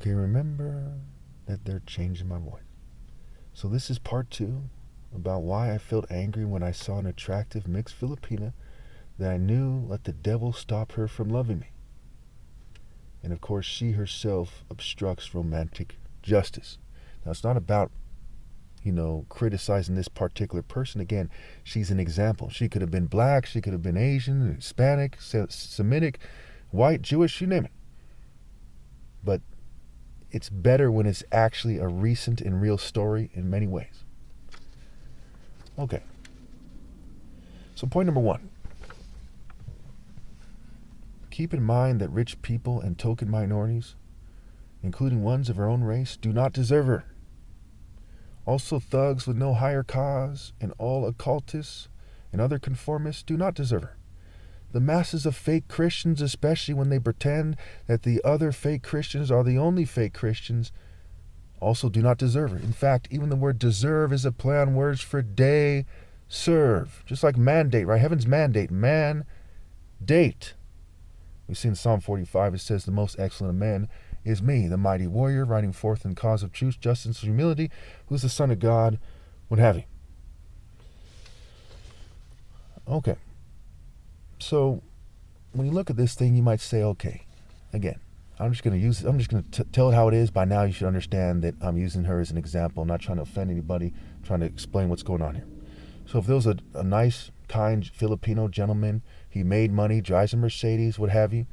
Okay, remember that they're changing my voice. So this is part 2 about why I felt angry when I saw an attractive mixed Filipina that I knew let the devil stop her from loving me. And of course, she herself obstructs romantic justice. Now, it's not about, criticizing this particular person. Again, she's an example. She could have been black, she could have been Asian, Hispanic, Semitic, white, Jewish, you name it. But it's better when it's actually a recent and real story in many ways. Okay. So point number 1. Keep in mind that rich people and token minorities, including ones of her own race, do not deserve her. Also, thugs with no higher cause and all occultists and other conformists do not deserve her. The masses of fake Christians, especially when they pretend that the other fake Christians are the only fake Christians, also do not deserve her. In fact, even the word deserve is a play on words for day, serve. Just like mandate, right? Heaven's mandate, date. We see in Psalm 45, it says, the most excellent of men is me, the mighty warrior, riding forth in cause of truth, justice, and humility, who's the Son of God, what have you. Okay. So, when you look at this thing, you might say, okay, again, I'm just going to tell it how it is. By now, you should understand that I'm using her as an example. I'm not trying to offend anybody, I'm trying to explain what's going on here. So if there was a nice, kind Filipino gentleman, he made money, drives a Mercedes, what have you,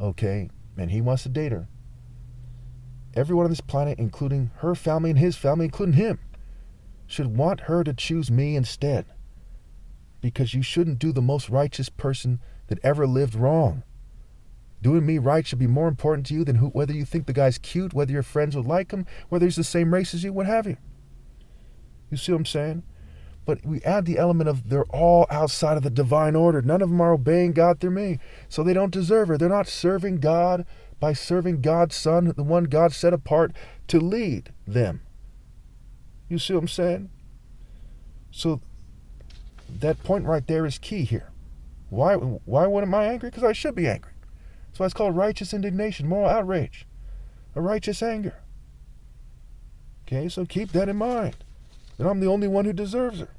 okay, and he wants to date her, everyone on this planet, including her family and his family, including him, should want her to choose me instead. Because you shouldn't do the most righteous person that ever lived wrong. Doing me right should be more important to you than whether you think the guy's cute, whether your friends would like him, whether he's the same race as you, what have you. You see what I'm saying? But we add the element of they're all outside of the divine order. None of them are obeying God through me. So they don't deserve her. They're not serving God by serving God's Son, the one God set apart to lead them. You see what I'm saying? So that point right there is key here. Why am I angry? Because I should be angry. So it's called righteous indignation, moral outrage, a righteous anger. Okay, so keep that in mind. That I'm the only one who deserves her.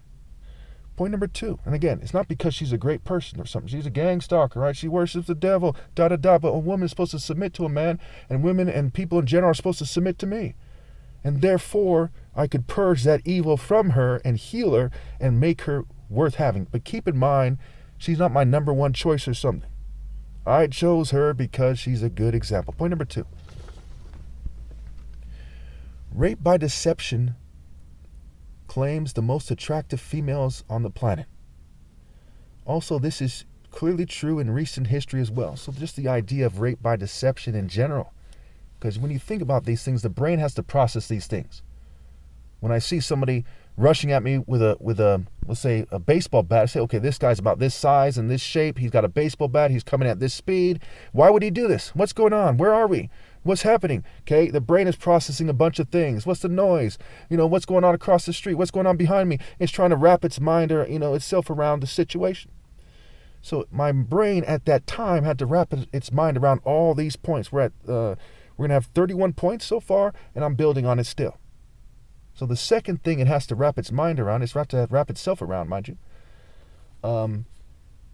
Point number 2, and again, it's not because she's a great person or something. She's a gang stalker, right? She worships the devil, but a woman is supposed to submit to a man, and women and people in general are supposed to submit to me. And therefore, I could purge that evil from her and heal her and make her worth having. But keep in mind, she's not my number 1 choice or something. I chose her because she's a good example. Point number 2. Rape by deception claims the most attractive females on the planet. Also, this is clearly true in recent history as well. So just the idea of rape by deception in general. Because when you think about these things, the brain has to process these things. When I see somebody rushing at me with a let's say a baseball bat, I say, okay, this guy's about this size and this shape. He's got a baseball bat. He's coming at this speed. Why would he do this? What's going on? Where are we? What's happening? Okay, the brain is processing a bunch of things. What's the noise? What's going on across the street? What's going on behind me? It's trying to wrap its mind or itself around the situation. So my brain at that time had to wrap its mind around all these points. We're going to have 31 points so far, and I'm building on it still. So the second thing it has to wrap its mind around, it's have to wrap itself around, mind you,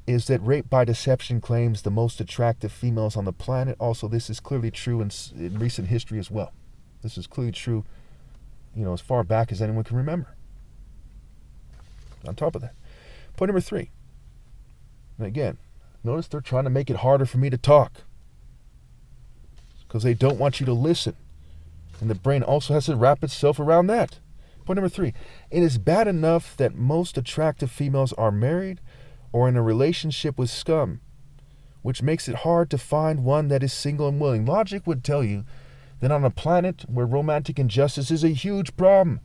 is that rape by deception claims the most attractive females on the planet. Also, this is clearly true in recent history as well. This is clearly true, as far back as anyone can remember. On top of that, point number 3. And again, notice they're trying to make it harder for me to talk because they don't want you to listen. And the brain also has to wrap itself around that. Point number 3. It is bad enough that most attractive females are married or in a relationship with scum, which makes it hard to find one that is single and willing. Logic would tell you that on a planet where romantic injustice is a huge problem,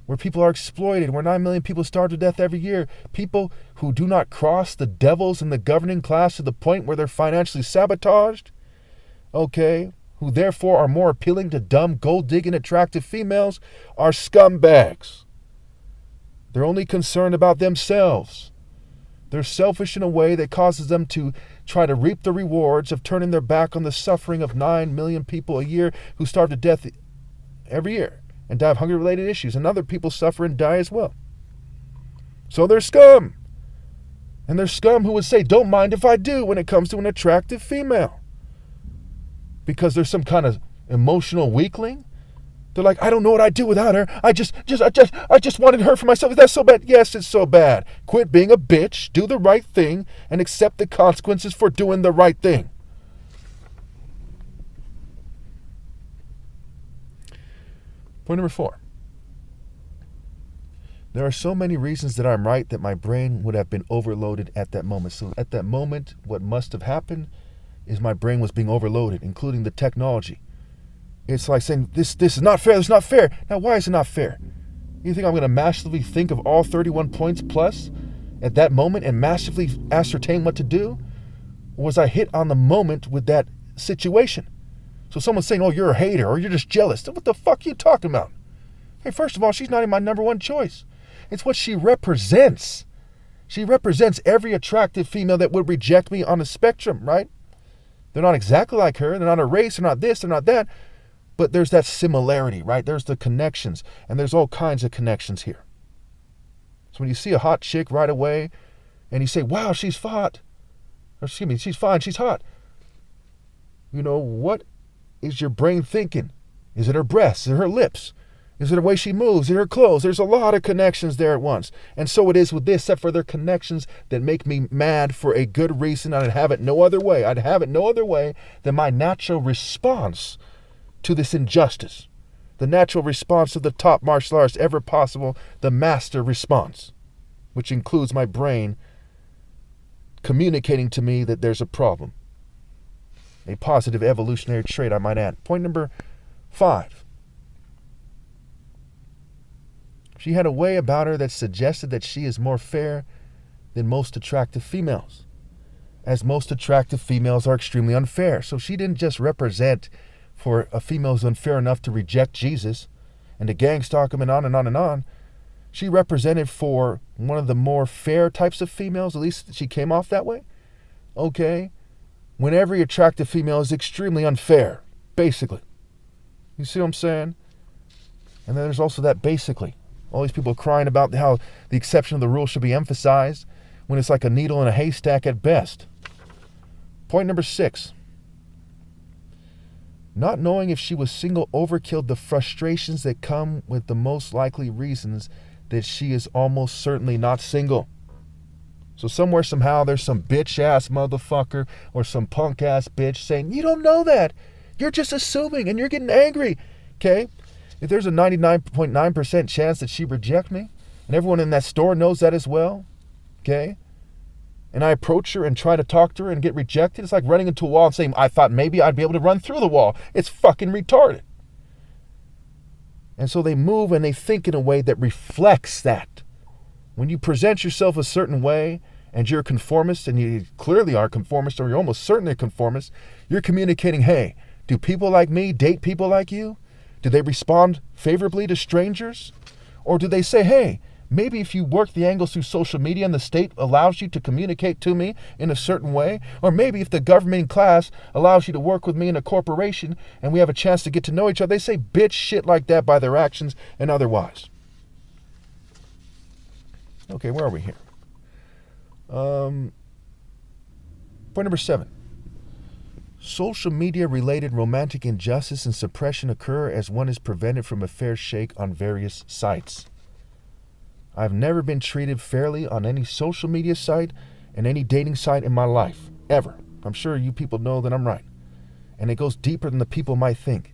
where people are exploited, where 9 million people starve to death every year, people who do not cross the devils in the governing class to the point where they're financially sabotaged, okay, who therefore are more appealing to dumb, gold-digging, attractive females, are scumbags. They're only concerned about themselves. They're selfish in a way that causes them to try to reap the rewards of turning their back on the suffering of 9 million people a year who starve to death every year and die of hunger-related issues, and other people suffer and die as well. So they're scum. And they're scum who would say, don't mind if I do, when it comes to an attractive female. Because there's some kind of emotional weakling. They're like, I don't know what I'd do without her. I just wanted her for myself. Is that so bad? Yes, it's so bad. Quit being a bitch, do the right thing, and accept the consequences for doing the right thing. Point number 4. There are so many reasons that I'm right that my brain would have been overloaded at that moment. So at that moment, what must have happened is my brain was being overloaded, including the technology. It's like saying, this is not fair, this is not fair. Now, why is it not fair? You think I'm going to massively think of all 31 points plus at that moment and massively ascertain what to do? Or was I hit on the moment with that situation? So someone's saying, oh, you're a hater or you're just jealous. What the fuck are you talking about? Hey, first of all, she's not even my number one choice. It's what she represents. She represents every attractive female that would reject me on a spectrum, right? They're not exactly like her. They're not a race. They're not this. They're not that. But there's that similarity, right? There's the connections. And there's all kinds of connections here. So when you see a hot chick right away and you say, wow, she's hot. Or excuse me, she's fine, she's hot. You know, what is your brain thinking? Is it her breasts? Is it her lips? Is it the way she moves? Is it her clothes? There's a lot of connections there at once. And so it is with this, except for their connections that make me mad for a good reason. I'd have it no other way. I'd have it no other way than my natural response to this injustice. The natural response of the top martial artist ever possible, the master response, which includes my brain communicating to me that there's a problem. A positive evolutionary trait, I might add. Point number 5. She had a way about her that suggested that she is more fair than most attractive females, as most attractive females are extremely unfair. So she didn't just represent for a female who's unfair enough to reject Jesus and to gang stalk him and on and on and on. She represented for one of the more fair types of females, at least she came off that way. Okay, when every attractive female is extremely unfair, basically. You see what I'm saying? And then there's also that basically. All these people crying about how the exception of the rule should be emphasized when it's like a needle in a haystack at best. Point number 6. Not knowing if she was single overkilled the frustrations that come with the most likely reasons that she is almost certainly not single. So somewhere, somehow, there's some bitch-ass motherfucker or some punk-ass bitch saying, you don't know that. You're just assuming and you're getting angry. Okay? If there's a 99.9% chance that she reject me, and everyone in that store knows that as well, okay? And I approach her and try to talk to her and get rejected, it's like running into a wall and saying, I thought maybe I'd be able to run through the wall. It's fucking retarded. And so they move and they think in a way that reflects that. When you present yourself a certain way and you're a conformist, and you clearly are a conformist, or you're almost certainly a conformist, you're communicating, hey, do people like me date people like you? Do they respond favorably to strangers? Or do they say, hey, maybe if you work the angles through social media and the state allows you to communicate to me in a certain way, or maybe if the government in class allows you to work with me in a corporation and we have a chance to get to know each other, they say bitch shit like that by their actions and otherwise. Okay, where are we here? Point number 7. Social media-related romantic injustice and suppression occur as one is prevented from a fair shake on various sites. I've never been treated fairly on any social media site and any dating site in my life, ever. I'm sure you people know that I'm right. And it goes deeper than the people might think.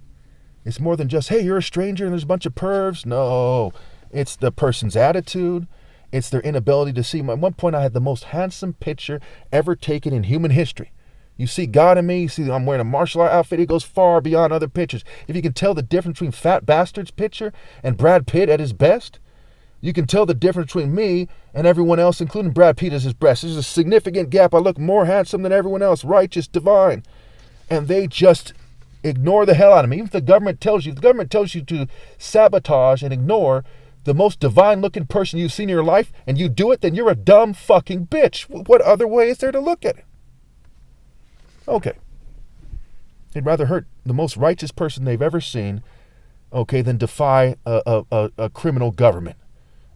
It's more than just, hey, you're a stranger and there's a bunch of pervs. No, it's the person's attitude. It's their inability to see. At one point, I had the most handsome picture ever taken in human history. You see God in me, you see I'm wearing a martial art outfit, it goes far beyond other pictures. If you can tell the difference between Fat Bastard's picture and Brad Pitt at his best, you can tell the difference between me and everyone else, including Brad Pitt at his best. There's a significant gap. I look more handsome than everyone else, righteous, divine. And they just ignore the hell out of me. Even if the government tells you to sabotage and ignore the most divine looking person you've seen in your life, and you do it, then you're a dumb fucking bitch. What other way is there to look at it? Okay. They'd rather hurt the most righteous person they've ever seen, okay, than defy a criminal government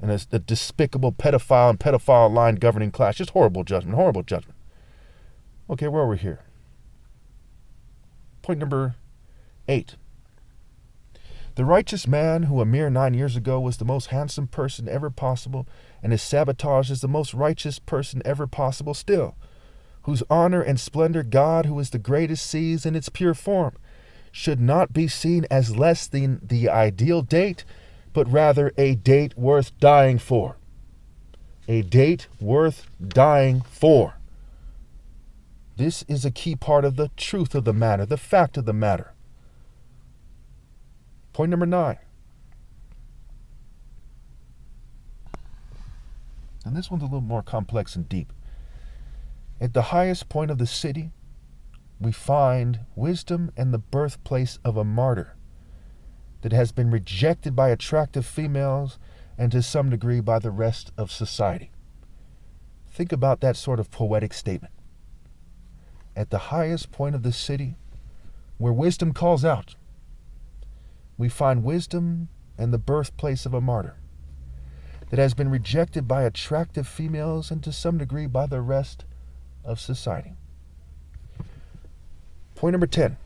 and a despicable pedophile and pedophile-aligned governing class. Just horrible judgment, horrible judgment. Okay, where are we here? Point number 8. The righteous man who a mere 9 years ago was the most handsome person ever possible and is sabotaged as the most righteous person ever possible still, whose honor and splendor God, who is the greatest, sees in its pure form, should not be seen as less than the ideal date, but rather a date worth dying for. A date worth dying for. This is a key part of the truth of the matter, the fact of the matter. Point number 9. And this one's a little more complex and deep. At the highest point of the city, we find wisdom and the birthplace of a martyr that has been rejected by attractive females and to some degree by the rest of society. Think about that sort of poetic statement. At the highest point of the city, where wisdom calls out, we find wisdom and the birthplace of a martyr that has been rejected by attractive females and to some degree by the rest of society. Point number 10.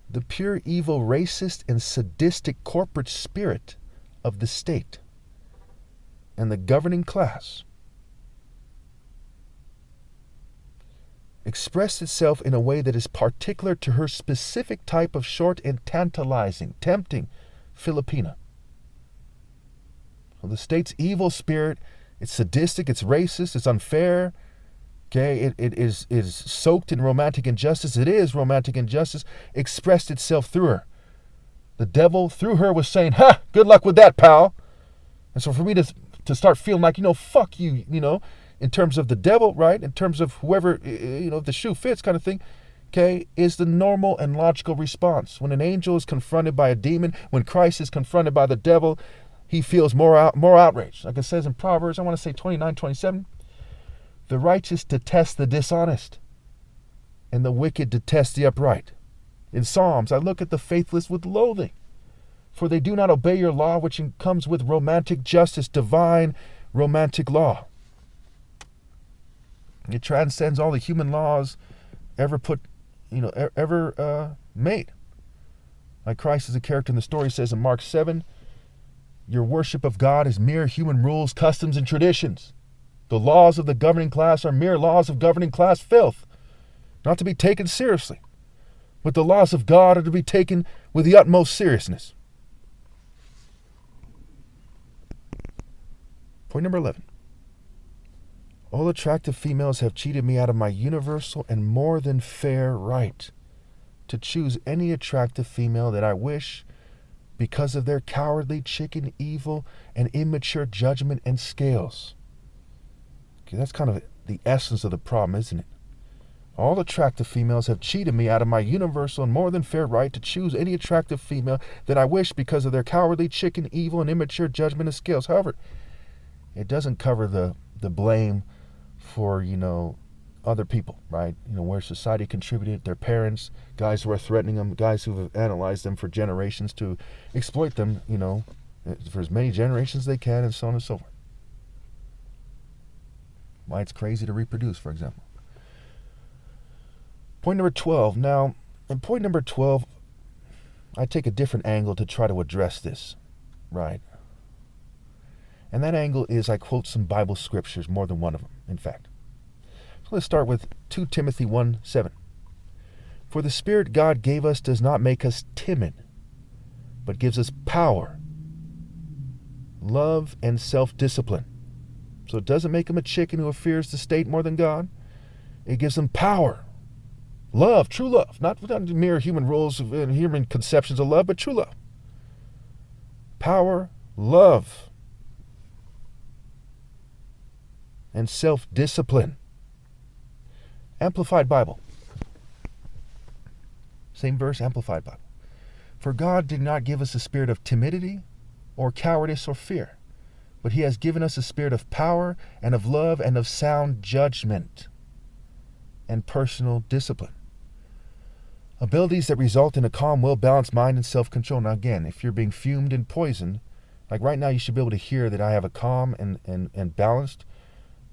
The pure evil, racist, and sadistic corporate spirit of the state and the governing class expressed itself in a way that is particular to her specific type of short and tantalizing, tempting Philippina. So the state's evil spirit, it's sadistic, it's racist, it's unfair, okay, it is soaked in romantic injustice. It is romantic injustice expressed itself through her. The devil, through her, was saying, ha, good luck with that, pal. And so for me to start feeling like, fuck you, in terms of the devil, right? In terms of whoever, if the shoe fits kind of thing, okay, is the normal and logical response. When an angel is confronted by a demon, when Christ is confronted by the devil, he feels more outraged. Like it says in Proverbs, I want to say 29:27, the righteous detest the dishonest, and the wicked detest the upright. In Psalms, I look at the faithless with loathing, for they do not obey your law, which comes with romantic justice, divine romantic law. It transcends all the human laws ever made. Like Christ is a character in the story says in Mark 7, your worship of God is mere human rules, customs, and traditions. The laws of the governing class are mere laws of governing class filth, not to be taken seriously. But the laws of God are to be taken with the utmost seriousness. Point number 11. All attractive females have cheated me out of my universal and more than fair right to choose any attractive female that I wish because of their cowardly, chicken, evil, and immature judgment and scales. Okay, that's kind of the essence of the problem, isn't it? All attractive females have cheated me out of my universal and more than fair right to choose any attractive female that I wish because of their cowardly, chicken, evil, and immature judgment and scales. However, it doesn't cover the blame for, other people, right? Where society contributed, their parents, guys who are threatening them, guys who have analyzed them for generations to exploit them, for as many generations as they can, and so on and so forth. Why it's crazy to reproduce, for example. Point number 12. Now, in point number 12, I take a different angle to try to address this, right? And that angle is I quote some Bible scriptures, more than one of them, in fact. So let's start with 2 Timothy 1:7. For the Spirit God gave us does not make us timid, but gives us power, love, and self-discipline. So it doesn't make him a chicken who fears the state more than God. It gives him power, love, true love, not mere human rules and human conceptions of love, but true love. Power, love, and self-discipline. Amplified Bible. Same verse, Amplified Bible. For God did not give us a spirit of timidity or cowardice or fear, but he has given us a spirit of power and of love and of sound judgment. and personal discipline. Abilities that result in a calm, well-balanced mind and self-control. Now again, if you're being fumed and poisoned, like right now you should be able to hear that I have a calm and balanced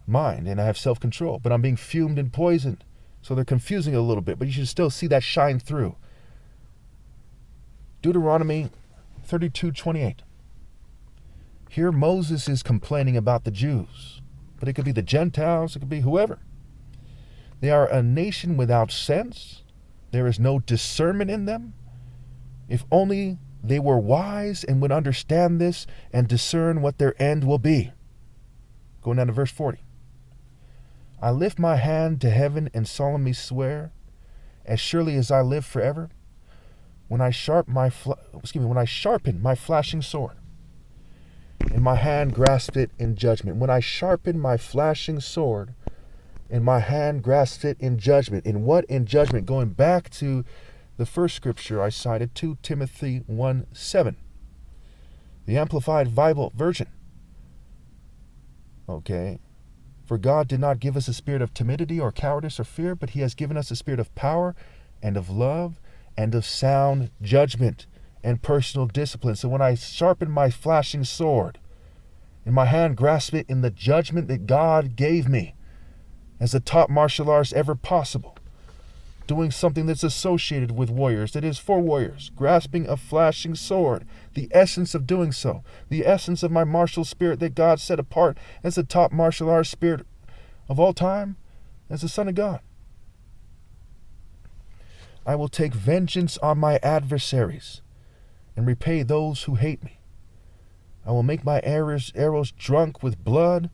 mind and I have self-control, but I'm being fumed and poisoned. So they're confusing a little bit, but you should still see that shine through. Deuteronomy 32:28. Here Moses is complaining about the Jews, but it could be the Gentiles, it could be whoever. They are a nation without sense. There is no discernment in them. If only they were wise and would understand this and discern what their end will be. Going down to verse 40. I lift my hand to heaven and solemnly swear, as surely as I live forever, when I sharpen my flashing sword, and my hand grasped it in judgment. When I sharpen my flashing sword, and my hand grasped it in judgment. In what? In judgment. Going back to the first scripture I cited, 2 Timothy 1:7. The Amplified Bible version. Okay. For God did not give us a spirit of timidity or cowardice or fear, but he has given us a spirit of power and of love and of sound judgment and personal discipline. So when I sharpen my flashing sword, and my hand grasp it in the judgment that God gave me, as the top martial arts ever possible, doing something that's associated with warriors, that is for warriors, grasping a flashing sword, the essence of doing so, the essence of my martial spirit that God set apart as the top martial arts spirit of all time, as the Son of God. I will take vengeance on my adversaries and repay those who hate me. I will make my arrows drunk with blood,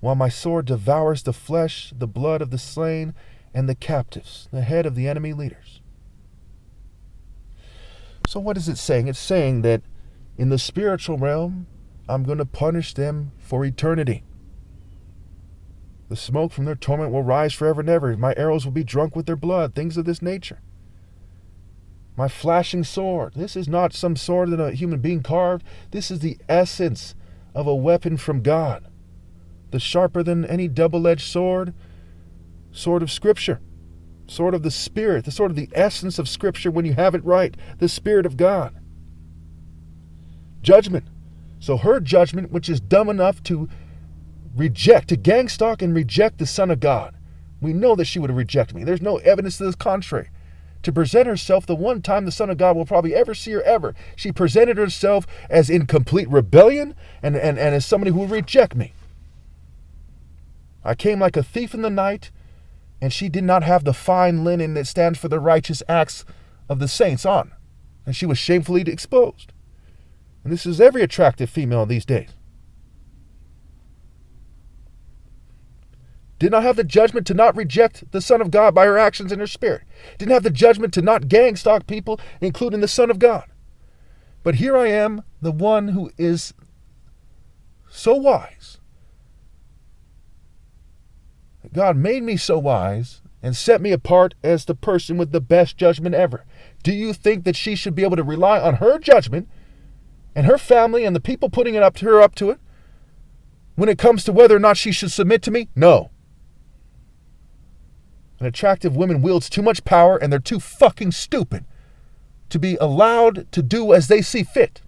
while my sword devours the flesh, the blood of the slain, and the captives, the head of the enemy leaders. So what is it saying? It's saying that in the spiritual realm, I'm going to punish them for eternity. The smoke from their torment will rise forever and ever. My arrows will be drunk with their blood, things of this nature. My flashing sword. This is not some sword that a human being carved. This is the essence of a weapon from God. The sharper than any double-edged sword, sword of Scripture, sword of the Spirit, the sword of the essence of Scripture when you have it right, the Spirit of God. Judgment. So her judgment, which is dumb enough to reject, to gangstalk and reject the Son of God. We know that she would have rejected me. There's no evidence to the contrary. To present herself the one time the Son of God will probably ever see her ever. She presented herself as in complete rebellion and as somebody who would reject me. I came like a thief in the night, and she did not have the fine linen that stands for the righteous acts of the saints on. And she was shamefully exposed. And this is every attractive female these days. Did not have the judgment to not reject the Son of God by her actions and her spirit. Didn't have the judgment to not gangstalk people, including the Son of God. But here I am, the one who is so wise. God made me so wise and set me apart as the person with the best judgment ever. Do you think that she should be able to rely on her judgment and her family and the people putting it up to it when it comes to whether or not she should submit to me? No. An attractive woman wields too much power, and they're too fucking stupid to be allowed to do as they see fit.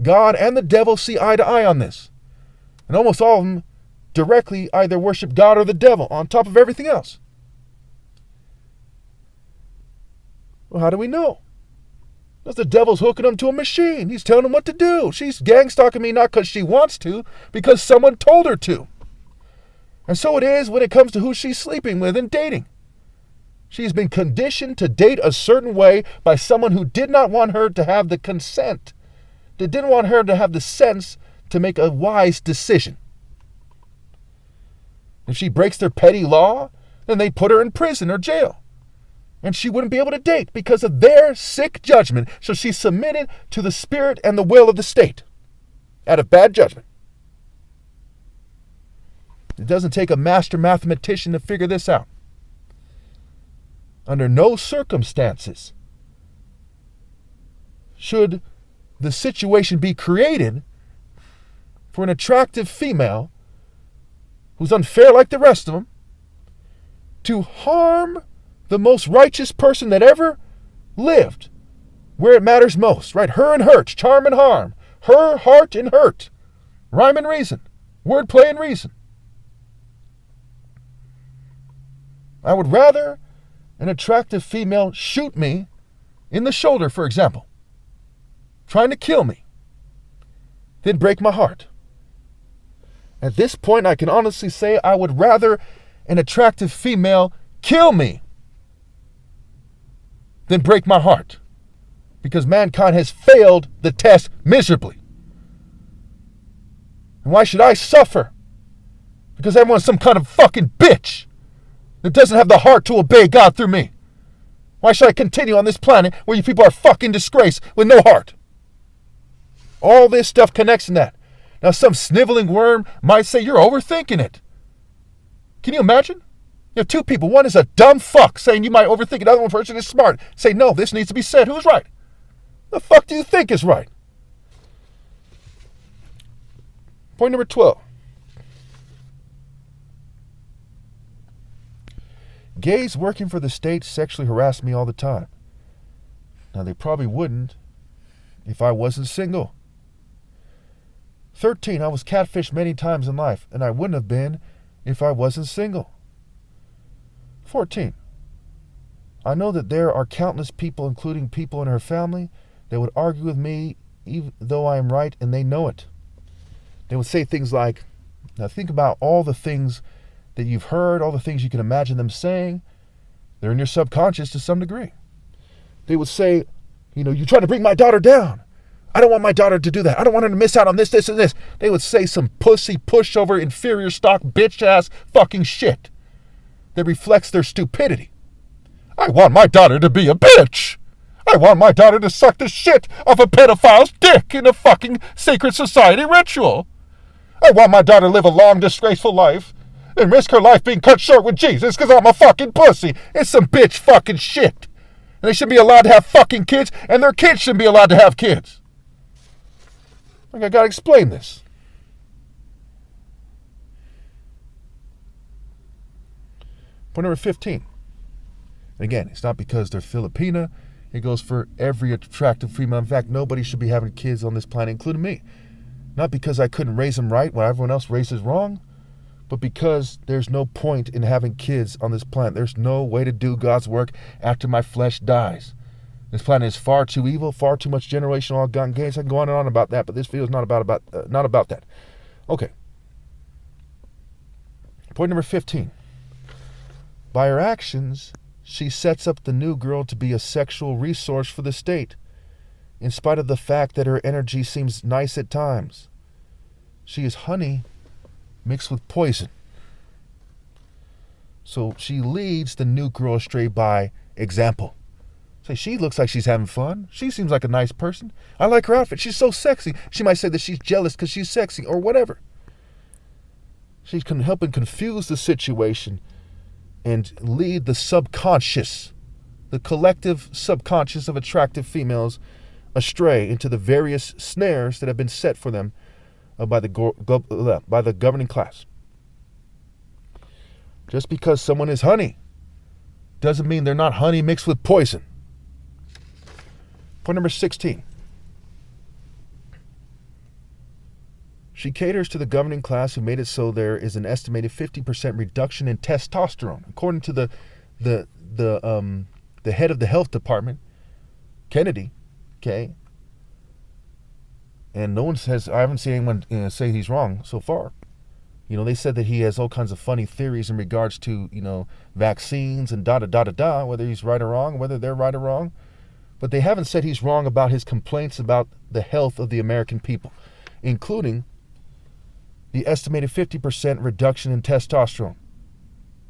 God and the devil see eye to eye on this. And almost all of them directly either worship God or the devil on top of everything else. Well, how do we know? Because the devil's hooking them to a machine. He's telling them what to do. She's gangstalking me not because she wants to, because someone told her to. And so it is when it comes to who she's sleeping with and dating. She's been conditioned to date a certain way by someone who did not want her to have the consent, that didn't want her to have the sense to make a wise decision. If she breaks their petty law, then they put her in prison or jail. And she wouldn't be able to date because of their sick judgment. So she submitted to the spirit and the will of the state out of bad judgment. It doesn't take a master mathematician to figure this out. Under no circumstances should the situation be created for an attractive female who's unfair like the rest of them to harm the most righteous person that ever lived, where it matters most, right? Her and hurt, charm and harm. Her, heart, and hurt. Rhyme and reason. Wordplay and reason. I would rather an attractive female shoot me in the shoulder, for example, trying to kill me, than break my heart. At this point, I can honestly say I would rather an attractive female kill me than break my heart, because mankind has failed the test miserably. And why should I suffer? Because everyone's some kind of fucking bitch that doesn't have the heart to obey God through me. Why should I continue on this planet where you people are fucking disgraced with no heart? All this stuff connects in that. Now some sniveling worm might say you're overthinking it. Can you imagine? You have two people. One is a dumb fuck saying you might overthink it. The other one person is smart. Say, no, this needs to be said. Who's right? The fuck do you think is right? Point number 12. Gays working for the state sexually harass me all the time. Now, they probably wouldn't if I wasn't single. 13. I was catfished many times in life, and I wouldn't have been if I wasn't single. 14. I know that there are countless people, including people in her family, that would argue with me even though I am right, and they know it. They would say things like, now think about all the things that you've heard, all the things you can imagine them saying. They're in your subconscious to some degree. They would say, you're trying to bring my daughter down. I don't want my daughter to do that. I don't want her to miss out on this, this, and this. They would say some pussy, pushover, inferior stock, bitch-ass fucking shit that reflects their stupidity. I want my daughter to be a bitch. I want my daughter to suck the shit off a pedophile's dick in a fucking secret society ritual. I want my daughter to live a long, disgraceful life and risk her life being cut short with Jesus because I'm a fucking pussy. It's some bitch fucking shit. And they should be allowed to have fucking kids, and their kids shouldn't be allowed to have kids. Like, I gotta explain this. Point number 15. And again, it's not because they're Philippina. It goes for every attractive female. In fact, nobody should be having kids on this planet, including me. Not because I couldn't raise them right while everyone else raises wrong, but because there's no point in having kids on this planet. There's no way to do God's work after my flesh dies. This planet is far too evil, far too much generational all-gone gains. I can go on and on about that, but this video is not about that. Okay. Point number 15. By her actions, she sets up the new girl to be a sexual resource for the state, in spite of the fact that her energy seems nice at times. She is honey mixed with poison. So she leads the new girl astray by example. Say, she looks like she's having fun. She seems like a nice person. I like her outfit. She's so sexy. She might say that she's jealous because she's sexy or whatever. She's helping confuse the situation and lead the subconscious, the collective subconscious of attractive females astray into the various snares that have been set for them by the governing class. Just because someone is honey doesn't mean they're not honey mixed with poison. Point number 16. She caters to the governing class who made it so there is an estimated 50% reduction in testosterone. According to the head of the health department, Kennedy, okay? And no one says, I haven't seen anyone say he's wrong so far. They said that he has all kinds of funny theories in regards to, vaccines and da-da-da-da-da, whether he's right or wrong, whether they're right or wrong. But they haven't said he's wrong about his complaints about the health of the American people, including the estimated 50% reduction in testosterone.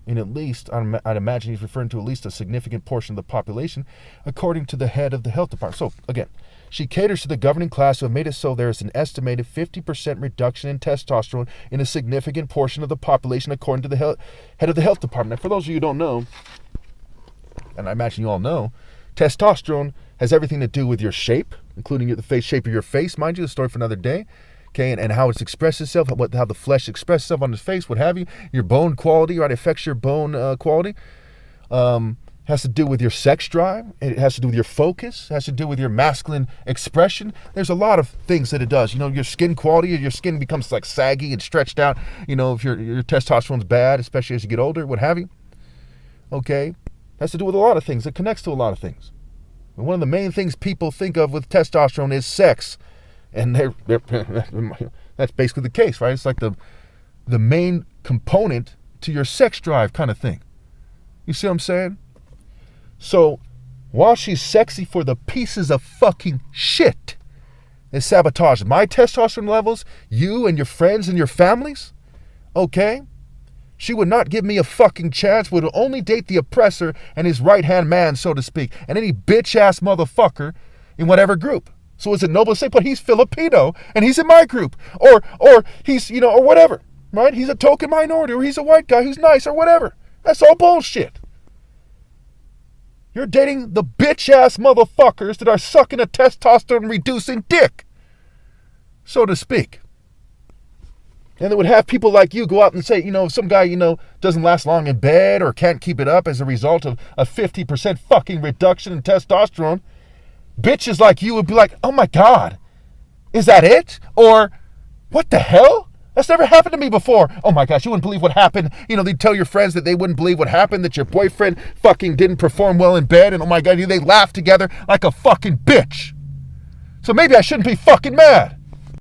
In at least, I'd imagine he's referring to at least a significant portion of the population, according to the head of the health department. So, again, she caters to the governing class who have made it so there is an estimated 50% reduction in testosterone in a significant portion of the population, according to the head of the health department. And for those of you who don't know, and I imagine you all know, testosterone has everything to do with your shape, including the face shape of your face. Mind you, the story for another day. Okay, and how it's expressed itself, how the flesh expresses itself on his face, what have you, your bone quality, right? It affects your bone quality. Has to do with your sex drive. It has to do with your focus. It has to do with your masculine expression. There's a lot of things that it does. Your skin quality, your skin becomes like saggy and stretched out. If your testosterone's bad, especially as you get older, what have you. Okay, it has to do with a lot of things. It connects to a lot of things. And one of the main things people think of with testosterone is sex. And that's basically the case, right? It's like the main component to your sex drive kind of thing. You see what I'm saying? So, while she's sexy for the pieces of fucking shit that sabotage my testosterone levels, you and your friends and your families, okay? She would not give me a fucking chance, would only date the oppressor and his right-hand man, so to speak, and any bitch-ass motherfucker in whatever group. So is it noble to say, but he's Filipino and he's in my group, or he's, or whatever, right? He's a token minority, or he's a white guy who's nice, or whatever. That's all bullshit. You're dating the bitch-ass motherfuckers that are sucking a testosterone-reducing dick, so to speak. And they would have people like you go out and say, some guy, doesn't last long in bed or can't keep it up as a result of a 50% fucking reduction in testosterone. Bitches like you would be like, oh my God, is that it? Or, what the hell? That's never happened to me before. Oh my gosh, you wouldn't believe what happened. They'd tell your friends that they wouldn't believe what happened, that your boyfriend fucking didn't perform well in bed, and oh my God, they laugh together like a fucking bitch. So maybe I shouldn't be fucking mad.